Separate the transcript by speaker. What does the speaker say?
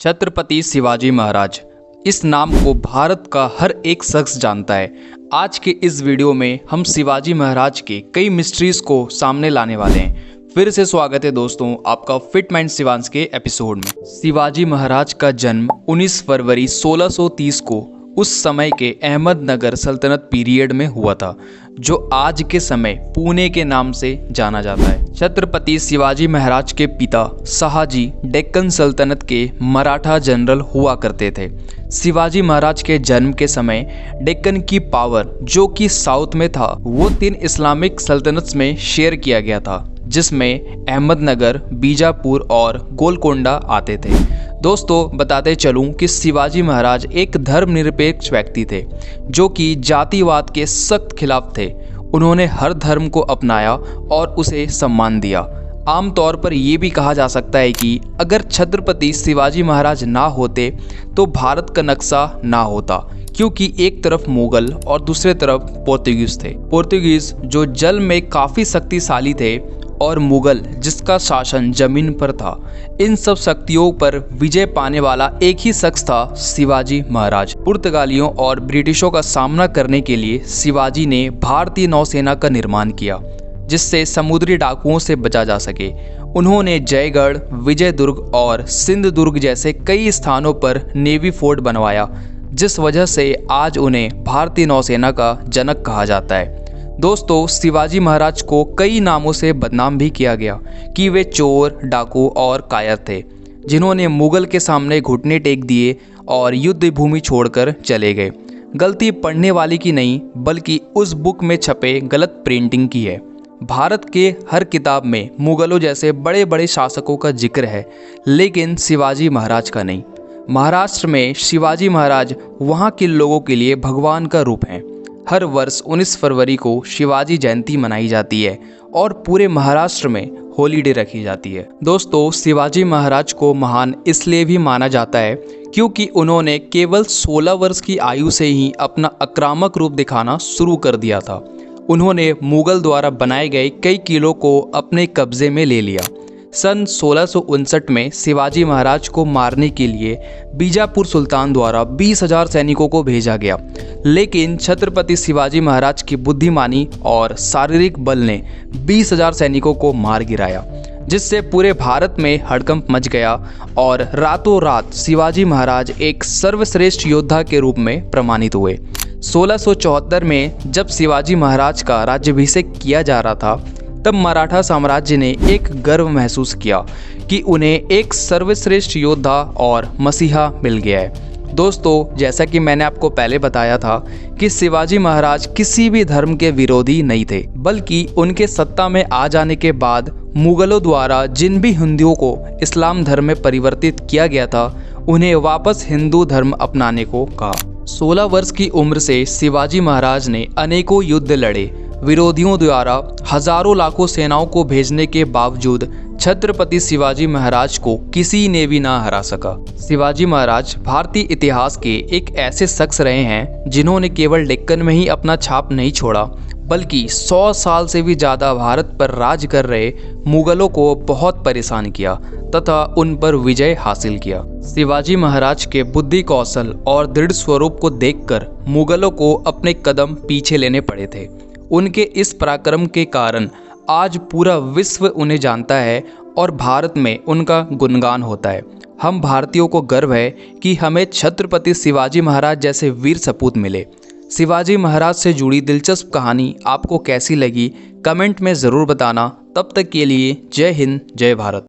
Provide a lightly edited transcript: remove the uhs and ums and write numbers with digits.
Speaker 1: छत्रपति शिवाजी महाराज, इस नाम को भारत का हर एक शख्स जानता है। आज के इस वीडियो में हम शिवाजी महाराज के कई मिस्ट्रीज को सामने लाने वाले हैं। फिर से स्वागत है दोस्तों आपका फिट माइंड शिवांश के एपिसोड में। शिवाजी महाराज का जन्म 19 फरवरी 1630 को उस समय के अहमदनगर सल्तनत पीरियड में हुआ था, जो आज के समय पुणे के नाम से जाना जाता है। छत्रपति शिवाजी महाराज के पिता शाहजी डेक्कन सल्तनत के मराठा जनरल हुआ करते थे। शिवाजी महाराज के जन्म के समय डेक्कन की पावर, जो कि साउथ में था, वो 3 इस्लामिक सल्तनत में शेयर किया गया था, जिसमें अहमदनगर, बीजापुर और गोलकोंडा आते थे। दोस्तों बताते चलूं कि शिवाजी महाराज एक धर्मनिरपेक्ष व्यक्ति थे, जो कि जातिवाद के सख्त खिलाफ थे। उन्होंने हर धर्म को अपनाया और उसे सम्मान दिया। आमतौर पर यह भी कहा जा सकता है कि अगर छत्रपति शिवाजी महाराज ना होते तो भारत का नक्शा ना होता, क्योंकि एक तरफ मुगल और दूसरे तरफ पोर्तुगीज थे। पोर्तुगीज जो जल में काफ़ी शक्तिशाली थे और मुगल जिसका शासन जमीन पर था। इन सब शक्तियों पर विजय पाने वाला एक ही शख्स था, शिवाजी महाराज। पुर्तगालियों और ब्रिटिशों का सामना करने के लिए शिवाजी ने भारतीय नौसेना का निर्माण किया, जिससे समुद्री डाकुओं से बचा जा सके। उन्होंने जयगढ़, विजयदुर्ग और सिंधुदुर्ग जैसे कई स्थानों पर नेवी फोर्ट बनवाया, जिस वजह से आज उन्हें भारतीय नौसेना का जनक कहा जाता है। दोस्तों शिवाजी महाराज को कई नामों से बदनाम भी किया गया कि वे चोर, डाकू और कायर थे, जिन्होंने मुगल के सामने घुटने टेक दिए और युद्ध भूमि छोड़कर चले गए। गलती पढ़ने वाली की नहीं, बल्कि उस बुक में छपे गलत प्रिंटिंग की है। भारत के हर किताब में मुगलों जैसे बड़े बड़े शासकों का जिक्र है, लेकिन शिवाजी महाराज का नहीं। महाराष्ट्र में शिवाजी महाराज वहाँ के लोगों के लिए भगवान का रूप हैं। हर वर्ष 19 फरवरी को शिवाजी जयंती मनाई जाती है और पूरे महाराष्ट्र में हॉलीडे रखी जाती है। दोस्तों शिवाजी महाराज को महान इसलिए भी माना जाता है क्योंकि उन्होंने केवल 16 वर्ष की आयु से ही अपना आक्रामक रूप दिखाना शुरू कर दिया था। उन्होंने मुगल द्वारा बनाए गए कई किलों को अपने कब्जे में ले लिया। सन 1659 में शिवाजी महाराज को मारने के लिए बीजापुर सुल्तान द्वारा 20,000 सैनिकों को भेजा गया, लेकिन छत्रपति शिवाजी महाराज की बुद्धिमानी और शारीरिक बल ने 20,000 सैनिकों को मार गिराया, जिससे पूरे भारत में हड़कंप मच गया और रातों रात शिवाजी महाराज एक सर्वश्रेष्ठ योद्धा के रूप में प्रमाणित हुए। 1674 में जब शिवाजी महाराज का राज्याभिषेक किया जा रहा था, तब मराठा साम्राज्य ने एक गर्व महसूस किया कि उन्हें एक सर्वश्रेष्ठ योद्धा और मसीहा मिल गया है। दोस्तों जैसा कि मैंने आपको पहले बताया था कि शिवाजी महाराज किसी भी धर्म के विरोधी नहीं थे, बल्कि उनके सत्ता में आ जाने के बाद मुगलों द्वारा जिन भी हिंदुओं को इस्लाम धर्म में परिवर्तित किया गया था, उन्हें वापस हिंदू धर्म अपनाने को कहा। 16 वर्ष की उम्र से शिवाजी महाराज ने अनेकों युद्ध लड़े। विरोधियों द्वारा हजारों लाखों सेनाओं को भेजने के बावजूद छत्रपति शिवाजी महाराज को किसी ने भी ना हरा सका। शिवाजी महाराज भारतीय इतिहास के एक ऐसे शख्स रहे हैं जिन्होंने केवल डेक्कन में ही अपना छाप नहीं छोड़ा, बल्कि 100 साल से भी ज़्यादा भारत पर राज कर रहे मुगलों को बहुत परेशान किया तथा उन पर विजय हासिल किया। शिवाजी महाराज के बुद्धि कौशल और दृढ़ स्वरूप को देखकर मुगलों को अपने कदम पीछे लेने पड़े थे। उनके इस पराक्रम के कारण आज पूरा विश्व उन्हें जानता है और भारत में उनका गुणगान होता है। हम भारतीयों को गर्व है कि हमें छत्रपति शिवाजी महाराज जैसे वीर सपूत मिले। शिवाजी महाराज से जुड़ी दिलचस्प कहानी आपको कैसी लगी, कमेंट में ज़रूर बताना। तब तक के लिए जय हिंद, जय भारत।